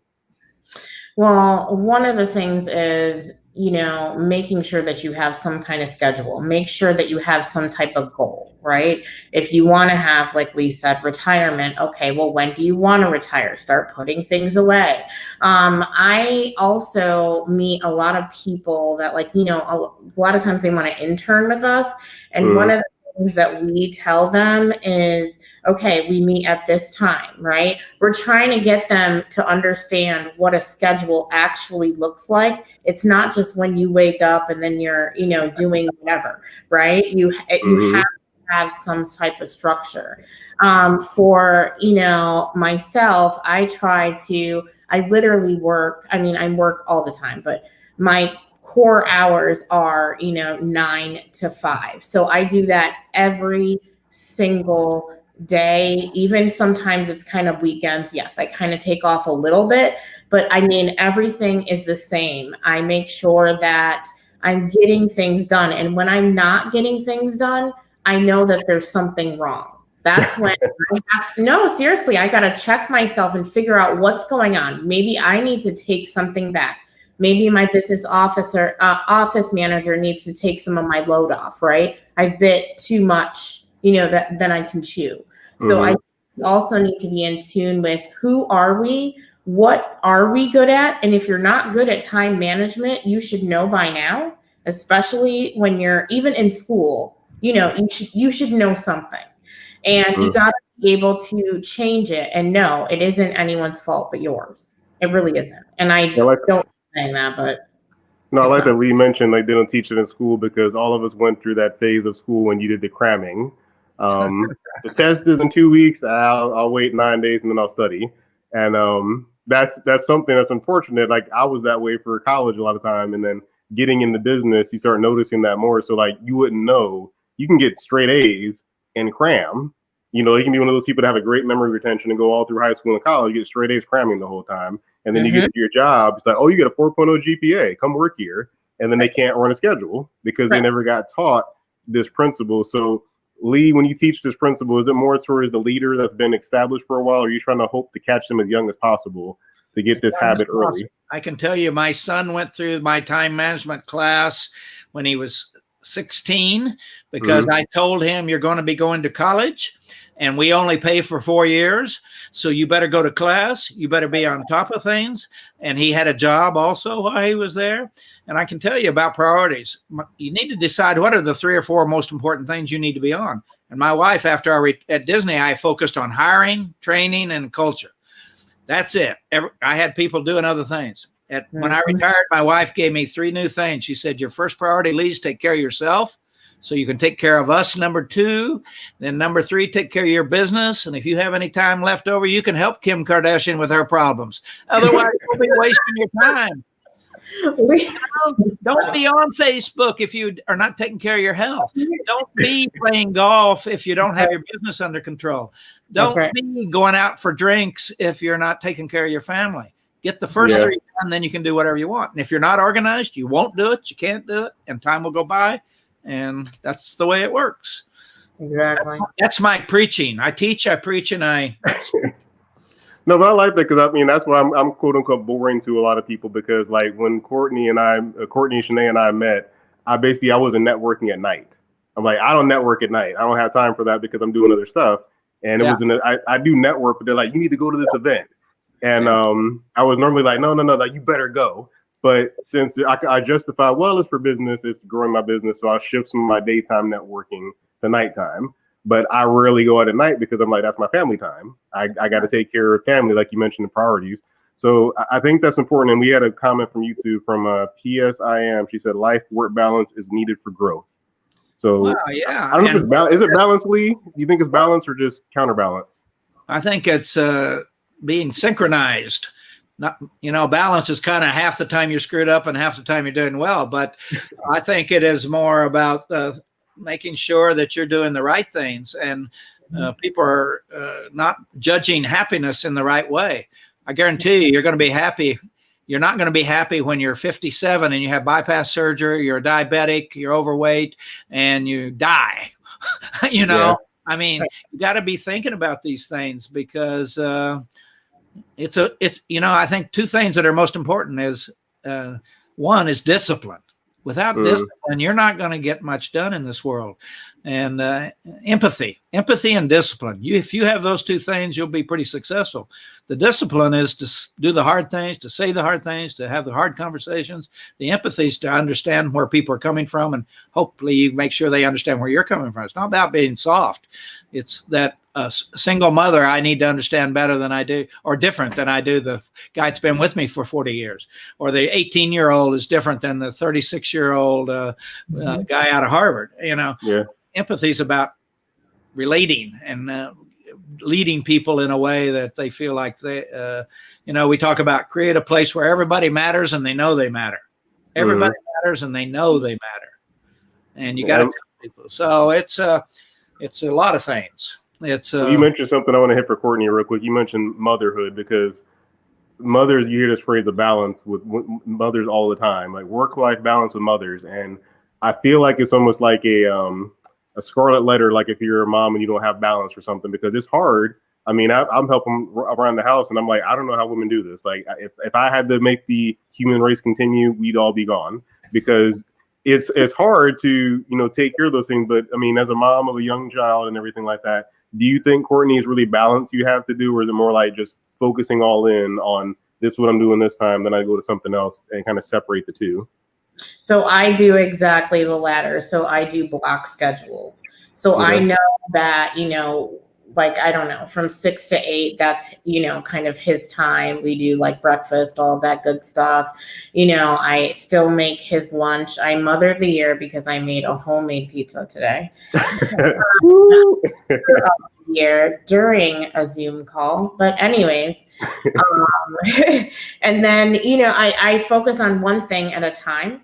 Well, one of the things is, making sure that you have some kind of schedule. Make sure that you have some type of goal, right? If you want to have, like Lee said, retirement, okay, well, when do you want to retire? Start putting things away. I also meet a lot of people that, like, a lot of times they want to intern with us. And one of the things that we tell them is, okay, we meet at this time, right? We're trying to get them to understand what a schedule actually looks like. It's not just when you wake up and then you're, doing whatever, right? You have to have some type of structure. For, myself, I literally work, I work all the time, but my core hours are, 9 to 5. So I do that every single day. Even sometimes it's kind of weekends. Yes, I kind of take off a little bit, but everything is the same. I make sure that I'm getting things done. And when I'm not getting things done, I know that there's something wrong. That's when seriously, I got to check myself and figure out what's going on. Maybe I need to take something back. Maybe my business office manager needs to take some of my load off, right? I've bit too much, then I can chew. So I also need to be in tune with who are we? What are we good at? And if you're not good at time management, you should know by now, especially when you're even in school, you should know something. And you got to be able to change it. And no, it isn't anyone's fault but yours. It really isn't. And I don't saying that, but no, I like that Lee mentioned like they don't teach it in school because all of us went through that phase of school when you did the cramming. The test is in 2 weeks. I'll wait 9 days and then I'll study. And that's something that's unfortunate. Like I was that way for college a lot of time, and then getting into business, you start noticing that more. So like you wouldn't know you can get straight A's and cram. You can be one of those people that have a great memory retention and go all through high school and college, get straight A's cramming the whole time. And then you get to your job, it's like, oh, you get a 4.0 GPA, come work here. And then they can't run a schedule because they never got taught this principle. So Lee, when you teach this principle, is it more towards the leader that's been established for a while, or are you trying to hope to catch them as young as possible to get this habit early? I can tell you my son went through my time management class when he was 16 because I told him you're going to be going to college and we only pay for 4 years. So you better go to class. You better be on top of things. And he had a job also while he was there. And I can tell you about priorities. You need to decide what are the 3 or 4 most important things you need to be on. And my wife, after at Disney, I focused on hiring, training, and culture. That's it. I had people doing other things. When I retired, my wife gave me 3 new things. She said, your first priority, Lee, is take care of yourself so you can take care of us, number 2. Then number 3, take care of your business. And if you have any time left over, you can help Kim Kardashian with her problems. Otherwise, you'll be wasting your time. Don't be on Facebook if you are not taking care of your health. Don't be playing golf if you don't have your business under control. Don't be going out for drinks if you're not taking care of your family. Get the first 3 done, then you can do whatever you want. And if you're not organized, you won't do it. You can't do it, and time will go by. And that's the way it works. Exactly. That's my preaching. I teach, I preach, and I. No, but I like that because that's why I'm quote unquote boring to a lot of people because like when Courtney and Shanae and I met, I wasn't networking at night. I'm like, I don't network at night. I don't have time for that because I'm doing other stuff. And it was I do network, but they're like, you need to go to this event. And I was normally like, no, like, you better go. But since I justify, well, it's for business, it's growing my business, so I'll shift some of my daytime networking to nighttime. But I rarely go out at night because I'm like, that's my family time. I got to take care of family, like you mentioned, the priorities. So I think that's important. And we had a comment from YouTube from PSIM. She said, life-work balance is needed for growth. So yeah. I don't know if it's balance. Is it balance, Lee? Do you think it's balance or just counterbalance? I think it's being synchronized. Not, balance is kind of half the time you're screwed up and half the time you're doing well. But I think it is more about making sure that you're doing the right things, and people are not judging happiness in the right way. I guarantee you, you're going to be happy. You're not going to be happy when you're 57 and you have bypass surgery, you're diabetic, you're overweight, and you die. Yeah. I mean, you got to be thinking about these things, because it's I think two things that are most important is one is discipline. Without discipline, you're not going to get much done in this world. And empathy and discipline. If you have those two things, you'll be pretty successful. The discipline is to do the hard things, to say the hard things, to have the hard conversations. The empathy is to understand where people are coming from, and hopefully you make sure they understand where you're coming from. It's not about being soft. It's that a single mother I need to understand better than I do, or different than I do the guy that's been with me for 40 years. Or the 18-year-old is different than the 36-year-old guy out of Harvard. Yeah. Empathy is about relating and leading people in a way that they feel like they, we talk about create a place where everybody matters and they know they matter. Everybody matters and they know they matter. And you got to tell people. So it's a lot of things. You mentioned something I want to hit for Courtney real quick. You mentioned motherhood, because mothers, you hear this phrase of balance with mothers all the time, like work-life balance with mothers. And I feel like it's almost like a scarlet letter, like if you're a mom and you don't have balance or something, because it's hard. I mean, I'm helping around the house, and I'm like, I don't know how women do this. Like, if I had to make the human race continue, we'd all be gone, because it's hard to, take care of those things. But I mean, as a mom of a young child and everything like that, do you think, Courtney, is really balance you have to do, or is it more like just focusing all in on this is what I'm doing this time, then I go to something else and kind of separate the two? So I do exactly the latter. So I do block schedules. So I know that, like, I don't know, from 6 to 8, that's, kind of his time. We do like breakfast, all that good stuff. I still make his lunch. I Mother of the Year because I made a homemade pizza today. Year during a Zoom call. But anyways, and then, I focus on one thing at a time.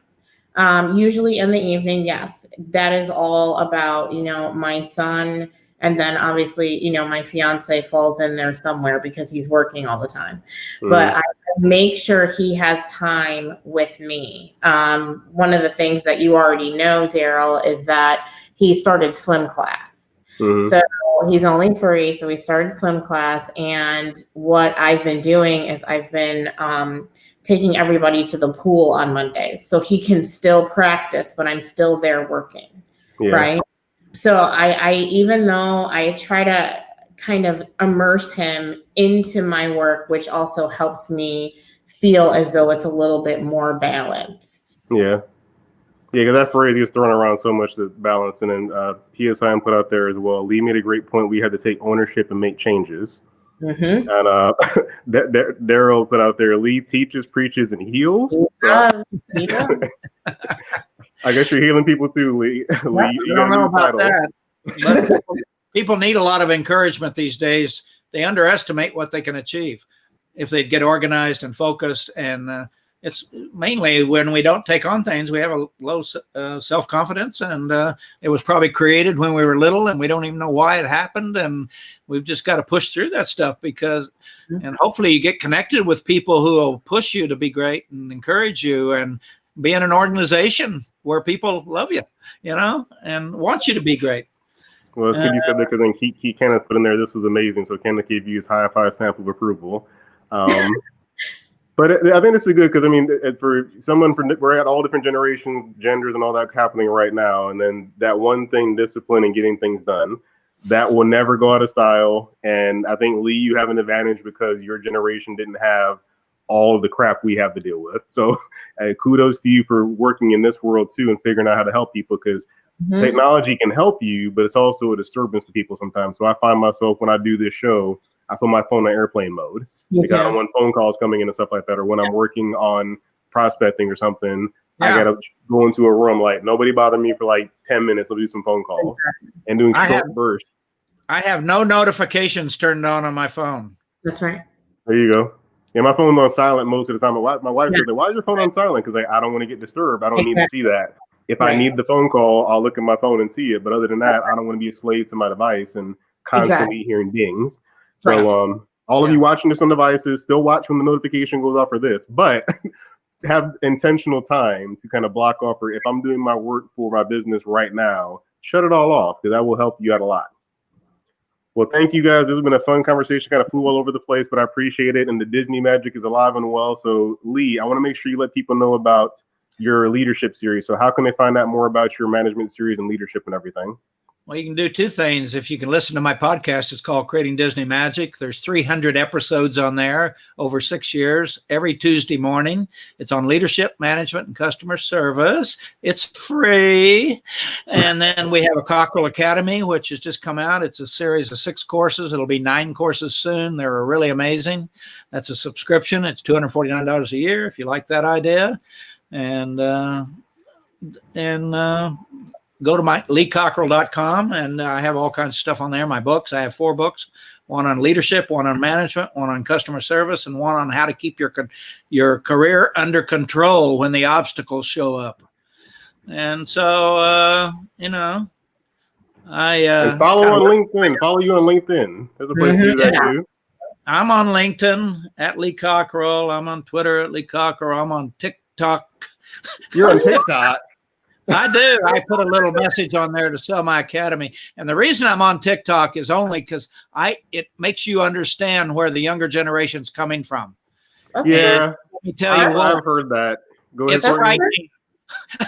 Usually in the evening, yes, that is all about, my son. And then obviously, my fiance falls in there somewhere because he's working all the time. But I make sure he has time with me. One of the things that you already know, Daryl, is that he started swim class. So he's only 3. So we started swim class. And what I've been doing is I've been taking everybody to the pool on Mondays, so he can still practice, but I'm still there working. Right. So I even though I try to kind of immerse him into my work, which also helps me feel as though it's a little bit more balanced. Yeah, because that phrase gets thrown around so much, the balance. And then PSI put out there as well, Lee made a great point. We had to take ownership and make changes. And Daryl put out there, Lee teaches, preaches, and heals. So, I guess you're healing people too, Lee. Lee, you got a new title. But people need a lot of encouragement these days. They underestimate what they can achieve if they get organized and focused. And it's mainly when we don't take on things, we have a low self-confidence, and it was probably created when we were little and we don't even know why it happened. And we've just got to push through that stuff, because, and hopefully you get connected with people who will push you to be great and encourage you, and be in an organization where people love you, and want you to be great. Well, it's good you said that, because then he Kenneth put in there, this was amazing. So Kenneth gave you his high 5 stamp of approval. But I think this is good, because I mean, for someone, we're at all different generations, genders, and all that happening right now. And then that one thing, discipline and getting things done. that will never go out of style. And I think, Lee, you have an advantage because your generation didn't have all of the crap we have to deal with. So kudos to you for working in this world too and figuring out how to help people, because technology can help you, but it's also a disturbance to people sometimes. So I find myself, when I do this show, I put my phone on airplane mode because I don't want phone calls coming in and stuff like that. Or when I'm working on prospecting or something, I gotta go into a room, like, nobody bother me for like 10 minutes. I'll do some phone calls and doing short bursts. I have no notifications turned on my phone. That's right. There you go. Yeah, my phone's on silent most of the time. My wife said, "Why is your phone on silent?" Because I don't want to get disturbed. I don't need to see that. If I need the phone call, I'll look at my phone and see it. But other than that, I don't want to be a slave to my device and constantly hearing dings. So all of you watching this on devices, still watch when the notification goes off for this, but have intentional time to kind of block off, or if I'm doing my work for my business right now, shut it all off, because that will help you out a lot. Well, thank you guys. This has been a fun conversation. Kind of flew all over the place, but I appreciate it. And the Disney magic is alive and well. So, Lee, I want to make sure you let people know about your leadership series. So how can they find out more about your management series and leadership and everything? Well, you can do two things. If you can listen to my podcast, it's called Creating Disney Magic. There's 300 episodes on there over 6 years, every Tuesday morning. It's on leadership, management, and customer service. It's free. And then we have a Cockerell Academy, which has just come out. It's a series of 6 courses. It'll be 9 courses soon. They're really amazing. That's a subscription. It's $249 a year if you like that idea. And go to my 𝙤𝙤𝙀𝙀.com, and I have all kinds of stuff on there. My books, I have 4 books, one on leadership, one on management, one on customer service, and one on how to keep your career under control when the obstacles show up. And so, and follow on LinkedIn. Follow you on LinkedIn. There's a place to do that too. I'm on LinkedIn at Lee Cockerell. I'm on Twitter at Lee Cockerell. I'm on TikTok. You're on TikTok. I do. I put a little message on there to sell my academy. And the reason I'm on TikTok is only because it makes you understand where the younger generation's coming from. Yeah. And let me tell you what. I've heard that. Go ahead. It's frightening.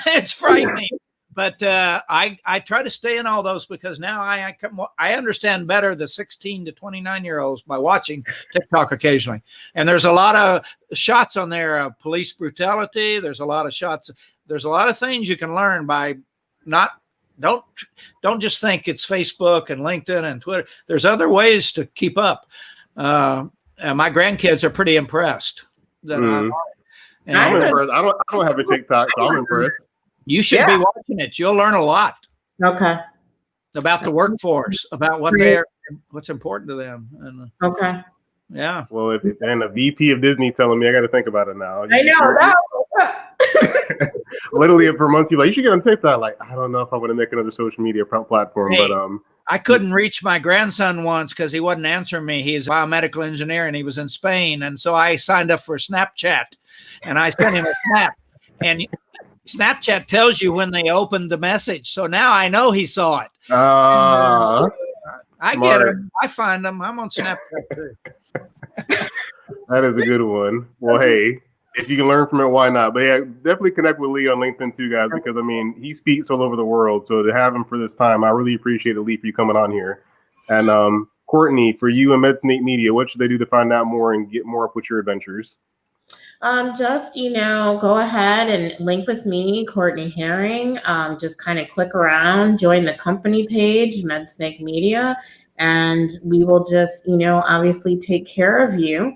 It's frightening. But I try to stay in all those, because now I understand better the 16 to 29-year-olds by watching TikTok occasionally. And there's a lot of shots on there of police brutality. There's a lot of shots. There's a lot of things you can learn by don't just think it's Facebook and LinkedIn and Twitter. There's other ways to keep up. And my grandkids are pretty impressed that I'm impressed. I don't have a TikTok, so I'm impressed. You should be watching it. You'll learn a lot. Okay. About the workforce, about what's important to them. And, okay. Yeah. Well, if a VP of Disney telling me, I got to think about it now. I know. Literally, for months, you're like, you should get on TikTok. Like, I don't know if I want to make another social media platform, but I couldn't reach my grandson once because he wasn't answering me. He's a biomedical engineer and he was in Spain, and so I signed up for Snapchat, and I sent him a snap, and Snapchat tells you when they opened the message, so now I know he saw it. I get it. I find them. I'm on Snapchat too. That is a good one. Well, hey, if you can learn from it, why not? But yeah, definitely connect with Lee on LinkedIn too, guys, because I mean, he speaks all over the world. So to have him for this time, I really appreciate it, Lee, for you coming on here. And Courtney, for you and MedSnake Media, what should they do to find out more and get more up with your adventures? Just, go ahead and link with me, Courtney Harring. Just kind of click around, join the company page, MedSnake Media, and we will just, obviously take care of you.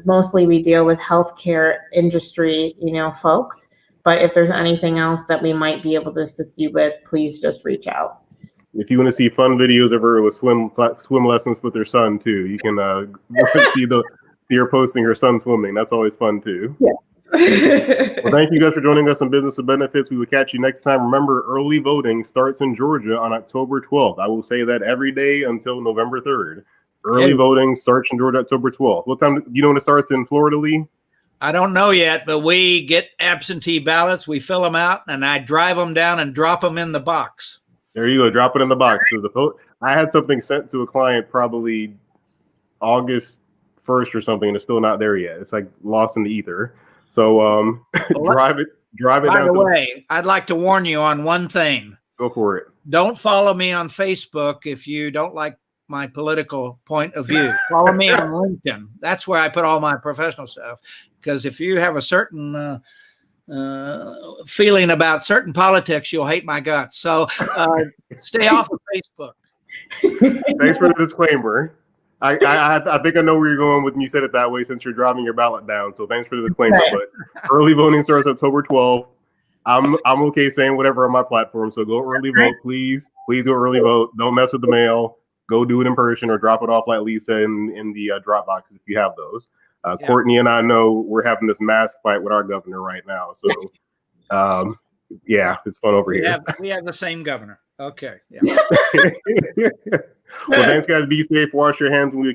Mostly we deal with healthcare industry, folks, but if there's anything else that we might be able to assist you with, please just reach out. If you want to see fun videos of her with swim lessons with her son too, you can see you're posting her son swimming. That's always fun too. Yeah. Well, thank you guys for joining us on Business of Benefits. We will catch you next time. Remember, early voting starts in Georgia on October 12th. I will say that every day until November 3rd. Early voting starts in Georgia October 12th. What time? You know when it starts in Florida, Lee? I don't know yet, but we get absentee ballots. We fill them out, and I drive them down and drop them in the box. There you go. Drop it in the box. So I had something sent to a client probably August 1st or something, and it's still not there yet. It's like lost in the ether. So drive it By down. the way, I'd like to warn you on one thing. Go for it. Don't follow me on Facebook if you don't like my political point of view. Follow me on LinkedIn. That's where I put all my professional stuff. Because if you have a certain feeling about certain politics, you'll hate my guts. So stay off of Facebook. Thanks for the disclaimer. I think I know where you're going when you said it that way, since you're driving your ballot down. So thanks for the disclaimer. Right. But early voting starts October 12th. I'm okay saying whatever on my platform. So go early vote, please. Please go early vote. Don't mess with the mail. Go do it in person or drop it off like Lisa in the drop boxes if you have those. Courtney and I know we're having this mask fight with our governor right now. So yeah, it's fun over here. We have the same governor. Okay. Yeah. Well, thanks guys. Be safe. Wash your hands. And we